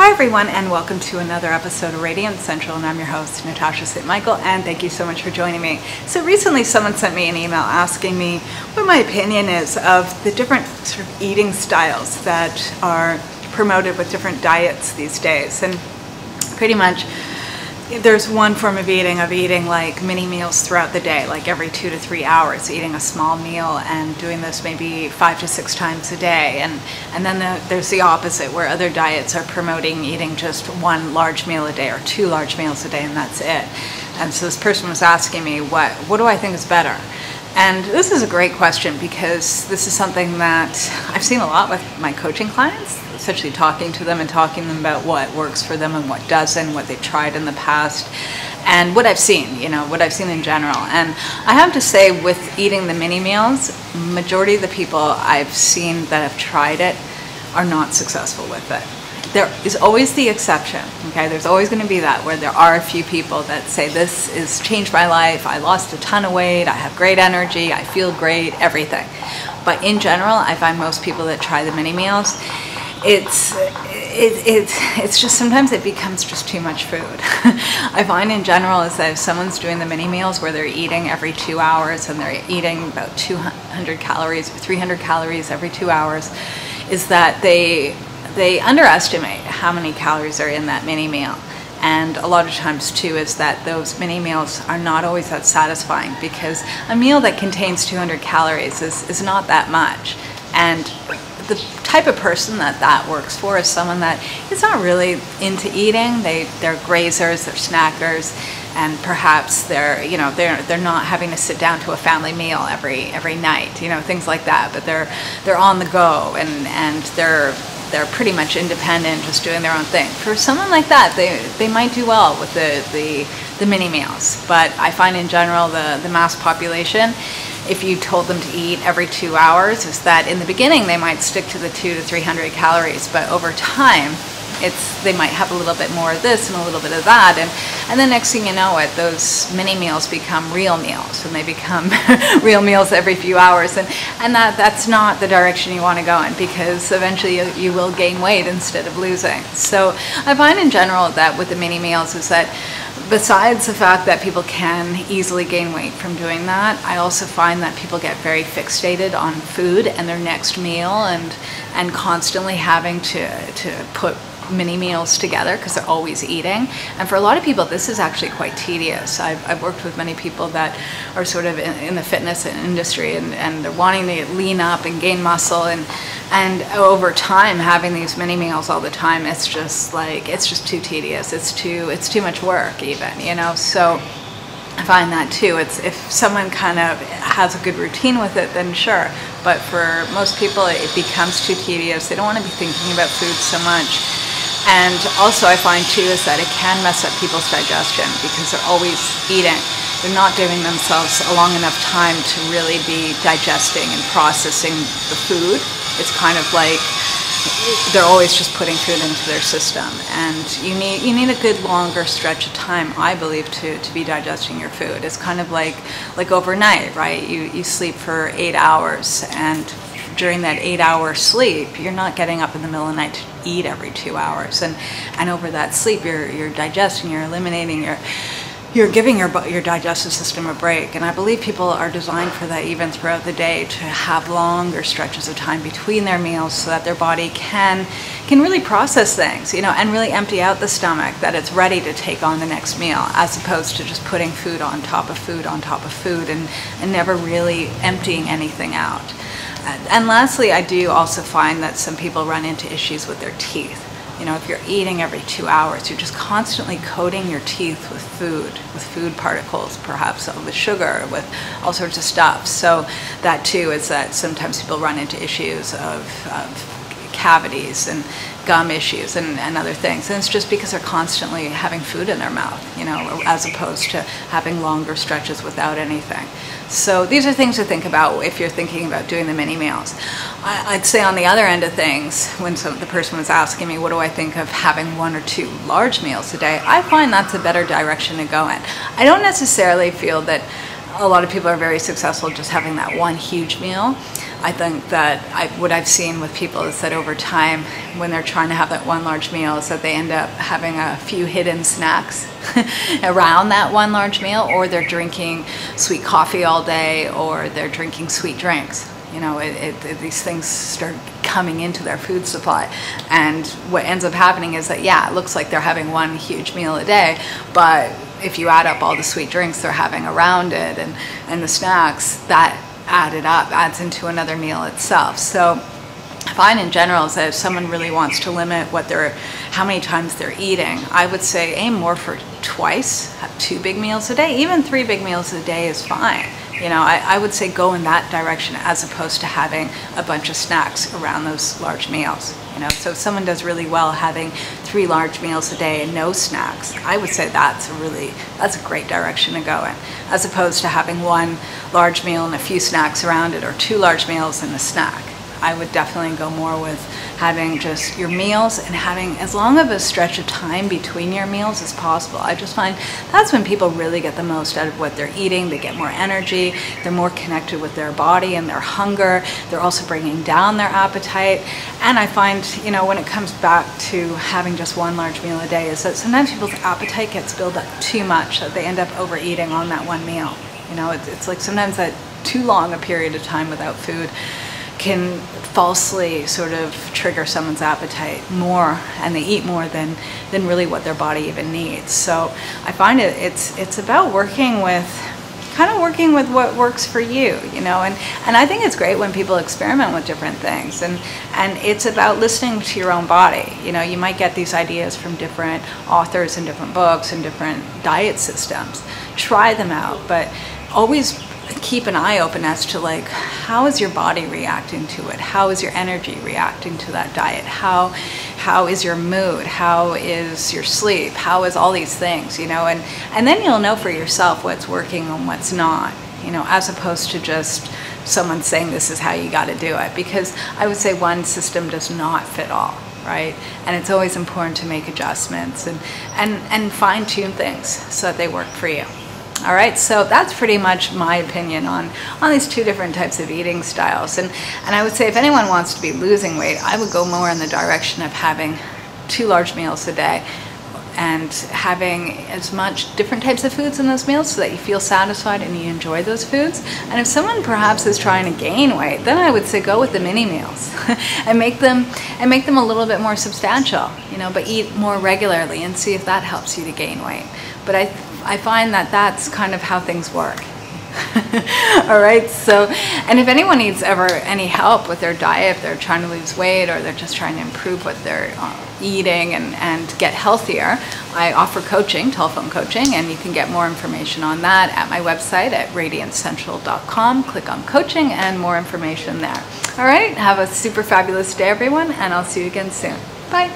Hi everyone, and welcome to another episode of Radiant Central, and I'm your host, Natasha St. Michael, and thank you so much for joining me. So recently someone sent me an email asking me what my opinion is of the different sort of eating styles that are promoted with different diets these days. And pretty much there's one form of eating like mini meals throughout the day, like every 2 to 3 hours, eating a small meal and doing this maybe 5 to 6 times a day. And then there's the opposite, where other diets are promoting eating just one large meal a day or 2 large meals a day, and that's it. And so this person was asking me, what do I think is better? And this is a great question, because this is something that I've seen a lot with my coaching clients, essentially talking to them and talking to them about what works for them and what doesn't, what they've tried in the past, and what I've seen, what I've seen in general. And I have to say, with eating the mini meals, majority of the people I've seen that have tried it are not successful with it. There is always the exception, okay? There's always going to be that, where there are a few people that say, this has changed my life, I lost a ton of weight, I have great energy, I feel great, everything. But in general, I find most people that try the mini meals, it's just sometimes it becomes just too much food. I find in general is that if someone's doing the mini meals where they're eating every 2 hours and they're eating about 200 calories or 300 calories every 2 hours, is that they underestimate how many calories are in that mini meal. And a lot of times too is that those mini meals are not always that satisfying, because a meal that contains 200 calories is not that much. And the type of person that works for is someone that is not really into eating. They're grazers, they're snackers, and perhaps they're not having to sit down to a family meal every night, things like that. But they're on the go, and they're pretty much independent, just doing their own thing. For someone like that, they might do well with the mini meals. But I find in general the mass population, if you told them to eat every 2 hours, is that in the beginning they might stick to the 200 to 300 calories, but over time they might have a little bit more of this and a little bit of that, and the next thing you know it, those mini meals become real meals, and they become real meals every few hours, and that's not the direction you want to go in, because eventually you will gain weight instead of losing. So I find in general that with the mini meals is that, besides the fact that people can easily gain weight from doing that, I also find that people get very fixated on food and their next meal, and constantly having to put mini meals together because they're always eating. And for a lot of people, this is actually quite tedious. I've worked with many people that are sort of in the fitness industry, and they're wanting to lean up and gain muscle, and over time having these mini meals all the time, it's just too tedious. It's too much work even, so I find that too. If someone kind of has a good routine with it, then sure. But for most people, it becomes too tedious. They don't want to be thinking about food so much. And also I find too is that it can mess up people's digestion, because they're always eating. They're not giving themselves a long enough time to really be digesting and processing the food. It's kind of like they're always just putting food into their system, and you need a good longer stretch of time, I believe, to be digesting your food. It's kind of like overnight, right? You sleep for 8 hours, and during that 8-hour sleep, you're not getting up in the middle of the night to eat every 2 hours, and over that sleep, you're digesting, you're eliminating, you're giving your digestive system a break. And I believe people are designed for that, even throughout the day, to have longer stretches of time between their meals, so that their body can really process things, and really empty out the stomach, that it's ready to take on the next meal, as opposed to just putting food on top of food on top of food, and never really emptying anything out. And lastly, I do also find that some people run into issues with their teeth. If you're eating every 2 hours, you're just constantly coating your teeth with food particles, perhaps with sugar, with all sorts of stuff. So that too is that sometimes people run into issues of cavities and gum issues and other things, and it's just because they're constantly having food in their mouth, as opposed to having longer stretches without anything. So these are things to think about if you're thinking about doing the mini meals. I'd say on the other end of things, when the person was asking me, what do I think of having 1 or 2 large meals a day, I find that's a better direction to go in. I don't necessarily feel that a lot of people are very successful just having that one huge meal. I think that what I've seen with people is that over time, when they're trying to have that one large meal, is that they end up having a few hidden snacks around that one large meal, or they're drinking sweet coffee all day, or they're drinking sweet drinks. These things start coming into their food supply, and what ends up happening is that, yeah, it looks like they're having one huge meal a day, but if you add up all the sweet drinks they're having around it and the snacks, that added up adds into another meal itself. So I find in general is that if someone really wants to limit how many times they're eating, I would say aim more for twice, have 2 big meals a day. Even 3 big meals a day is fine. I would say go in that direction as opposed to having a bunch of snacks around those large meals. So if someone does really well having 3 large meals a day and no snacks, I would say that's a great direction to go in, as opposed to having 1 large meal and a few snacks around it, or 2 large meals and a snack. I would definitely go more with having just your meals and having as long of a stretch of time between your meals as possible. I just find that's when people really get the most out of what they're eating. They get more energy, they're more connected with their body and their hunger. They're also bringing down their appetite. And I find, when it comes back to having just 1 large meal a day, is that sometimes people's appetite gets built up too much, that they end up overeating on that 1 meal. It's like sometimes that too long a period of time without food can falsely sort of trigger someone's appetite more, and they eat more than really what their body even needs. So I find it's about working with what works for you, and I think it's great when people experiment with different things, and it's about listening to your own body. You might get these ideas from different authors and different books and different diet systems. Try them out, but always keep an eye open as to how is your body reacting to it? How is your energy reacting to that diet? How is your mood? How is your sleep? How is all these things, and then you'll know for yourself what's working and what's not, as opposed to just someone saying this is how you got to do it, because I would say one system does not fit all, right? And it's always important to make adjustments and fine-tune things so that they work for you. All right, so that's pretty much my opinion on these 2 different types of eating styles. And I would say if anyone wants to be losing weight, I would go more in the direction of having 2 large meals a day and having as much different types of foods in those meals so that you feel satisfied and you enjoy those foods. And if someone perhaps is trying to gain weight, then I would say go with the mini meals and make them a little bit more substantial, but eat more regularly and see if that helps you to gain weight. But I find that that's kind of how things work. All right, so, and if anyone needs ever any help with their diet, if they're trying to lose weight or they're just trying to improve what they're eating and get healthier, I offer coaching, telephone coaching, and you can get more information on that at my website at radiantcentral.com. Click on coaching and more information there. All right, have a super fabulous day, everyone, and I'll see you again soon. Bye.